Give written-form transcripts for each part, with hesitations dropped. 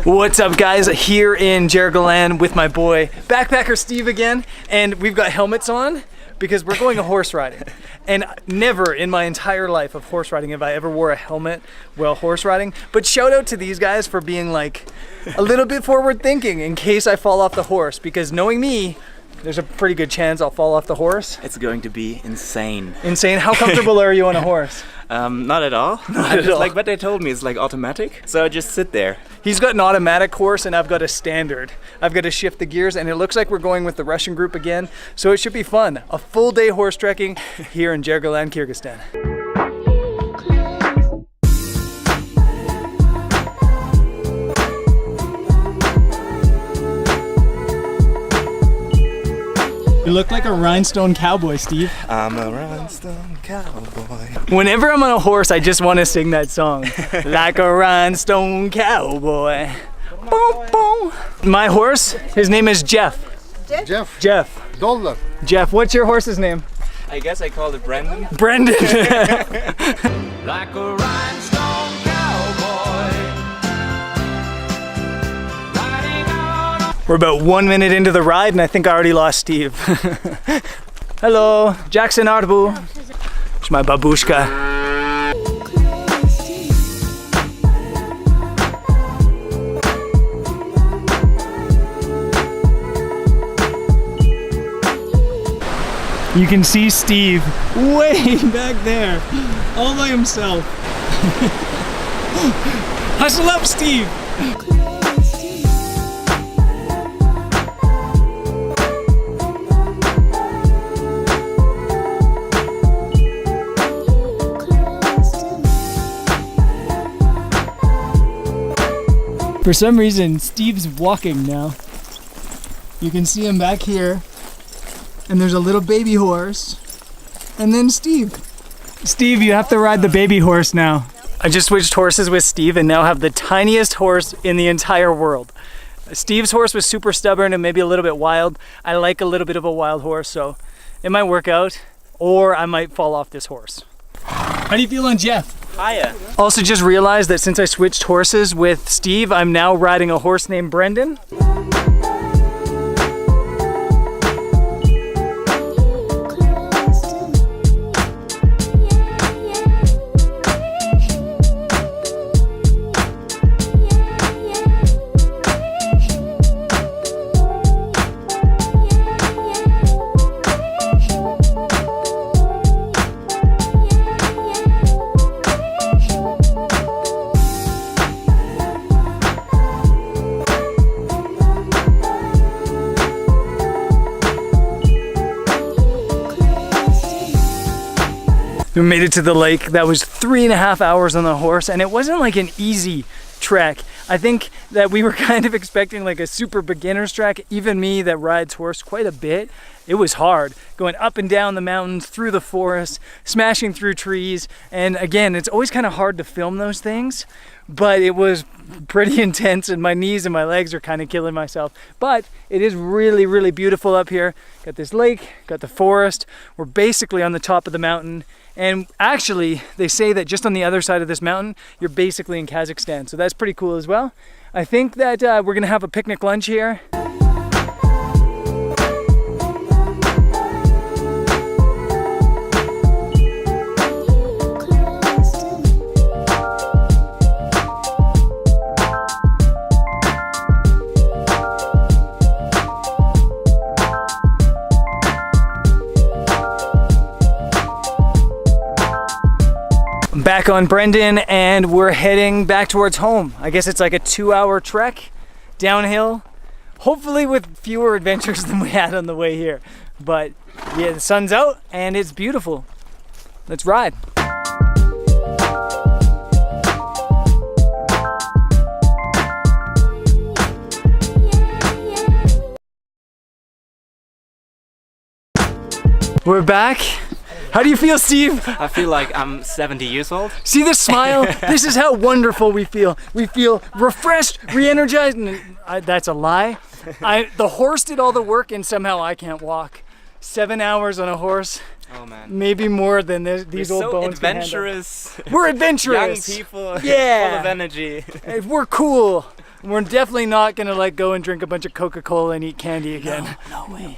What's up, guys? Here in Jyrgalan with my boy backpacker Steve again, and we've got helmets on because we're going horse riding. And never in my entire life of horse riding have I ever wore a helmet while horse riding. But shout out to these guys for being like a little bit forward thinking in case I fall off the horse, because knowing me, there's a pretty good chance I'll fall off the horse. It's going to be insane. Insane? How comfortable are you on a horse? Not at all. Not at all. Like what they told me, it's like automatic. So I just sit there. He's got an automatic horse and I've got a standard. I've got to shift the gears, and it looks like we're going with the Russian group again. So it should be fun. A full day horse trekking here in Jyrgalan, Kyrgyzstan. You look like a rhinestone cowboy, Steve. I'm a rhinestone cowboy. Whenever I'm on a horse, I just want to sing that song. Like a rhinestone cowboy. Boom, boom. My horse, his name is Jeff. Jeff. Jeff. Dollar. Jeff, what's your horse's name? I guess I called it Brandon. Brendan. Like a rhinestone cowboy, riding on. We're about 1 minute into the ride and I think I already lost Steve. Hello, Jackson Arbu. It's my babushka. You can see Steve way back there, all by himself. Hustle up, Steve! For some reason, Steve's walking now. You can see him back here. And there's a little baby horse. And then Steve. Steve, you have to ride the baby horse now. I just switched horses with Steve and now have the tiniest horse in the entire world. Steve's horse was super stubborn and maybe a little bit wild. I like a little bit of a wild horse, so it might work out, or I might fall off this horse. How do you feel on Jeff? Hiya. Also just realized that since I switched horses with Steve, I'm now riding a horse named Brendan. We made it to the lake. That was 3.5 hours on the horse, and it wasn't like an easy trek. I think that we were kind of expecting like a super beginner's trek. Even me that rides horse quite a bit, it was hard. Going up and down the mountains, through the forest, smashing through trees. And again, it's always kind of hard to film those things, but it was pretty intense and my knees and my legs are kind of killing myself. But it is really, really beautiful up here. Got this lake, got the forest. We're basically on the top of the mountain. And actually, they say that just on the other side of this mountain, you're basically in Kazakhstan. So that's pretty cool as well. I think that we're gonna have a picnic lunch here. Back on Brendan and we're heading back towards home. I guess it's like a 2-hour trek downhill, hopefully with fewer adventures than we had on the way here. But yeah, the sun's out and it's beautiful. Let's ride. We're back. How do you feel, Steve? I feel like I'm 70 years old. See this smile? This is how wonderful we feel. We feel refreshed, re-energized, and that's a lie. The horse did all the work and somehow I can't walk. 7 hours on a horse. Oh man. Maybe more than these old bones can handle. Adventurous. We're adventurous. Young people. Yeah. Full of energy. We're cool. We're definitely not gonna like go and drink a bunch of Coca-Cola and eat candy again. No way.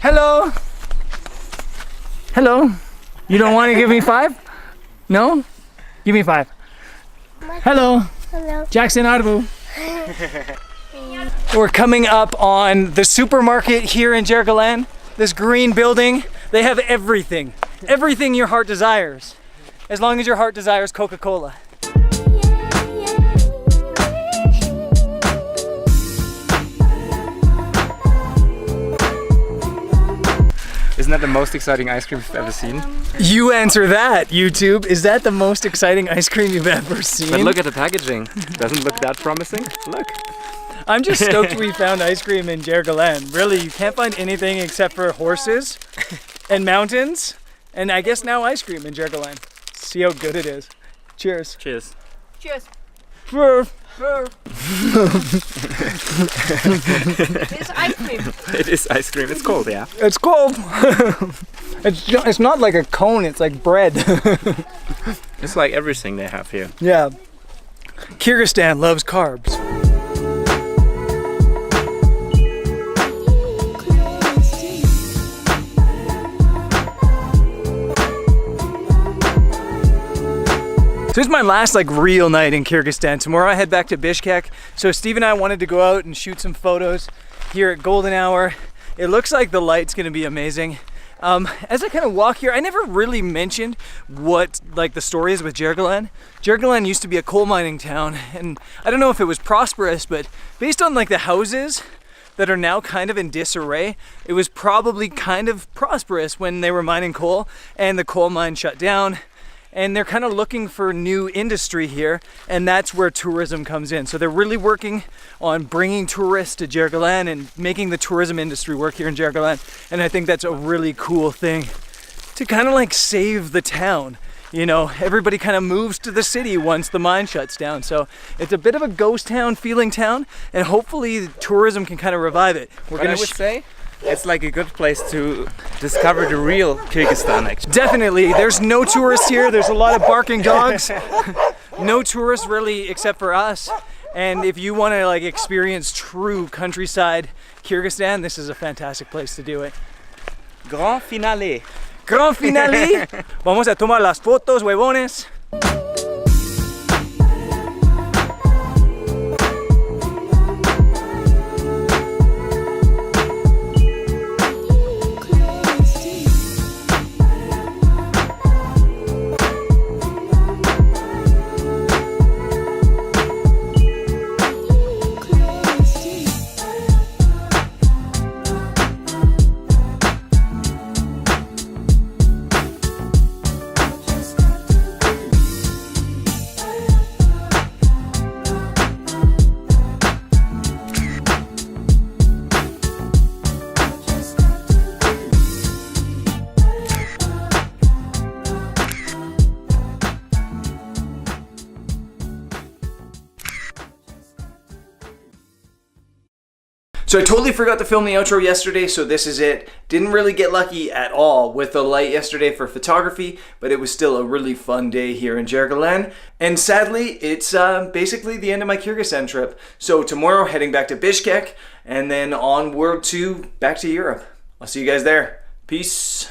Hello. Hello. You don't want to give me 5? No? Give me 5. Hello. Hello. Jackson Arbu. We're coming up on the supermarket here in Jyrgalan. This green building. They have everything. Everything your heart desires. As long as your heart desires Coca-Cola. Isn't that the most exciting ice cream you've ever seen? You answer that, YouTube. Is that the most exciting ice cream you've ever seen? But look at the packaging. Doesn't look that promising. Look. I'm just stoked we found ice cream in Jyrgalan. Really, you can't find anything except for horses and mountains, and I guess now ice cream in Jyrgalan. See how good it is. Cheers. Cheers. Cheers. Cheers. It's ice cream. It is ice cream. It's cold, yeah. It's cold. It's not like a cone, it's like bread. It's like everything they have here. Yeah. Kyrgyzstan loves carbs. So this is my last like real night in Kyrgyzstan. Tomorrow I head back to Bishkek. So Steve and I wanted to go out and shoot some photos here at Golden Hour. It looks like the light's gonna be amazing. As I kind of walk here, I never really mentioned what like the story is with Jyrgalan. Jyrgalan used to be a coal mining town, and I don't know if it was prosperous, but based on like the houses that are now kind of in disarray, it was probably kind of prosperous when they were mining coal and the coal mine shut down. And they're kind of looking for new industry here, and that's where tourism comes in. So they're really working on bringing tourists to Jyrgalan and making the tourism industry work here in Jyrgalan. And I think that's a really cool thing to kind of like save the town. You know, everybody kind of moves to the city once the mine shuts down. So it's a bit of a ghost town feeling town, and hopefully tourism can kind of revive it. What I would say, it's like a good place to discover the real Kyrgyzstan, actually. Definitely. There's no tourists here. There's a lot of barking dogs. No tourists really except for us. And if you want to like experience true countryside Kyrgyzstan, this is a fantastic place to do it. Grand finale. Grand finale. Vamos a tomar las fotos, huevones. So I totally forgot to film the outro yesterday, so this is it. Didn't really get lucky at all with the light yesterday for photography, but it was still a really fun day here in Jyrgalan. And sadly, it's basically the end of my Kyrgyzstan trip. So tomorrow, heading back to Bishkek, and then onward to back to Europe. I'll see you guys there. Peace.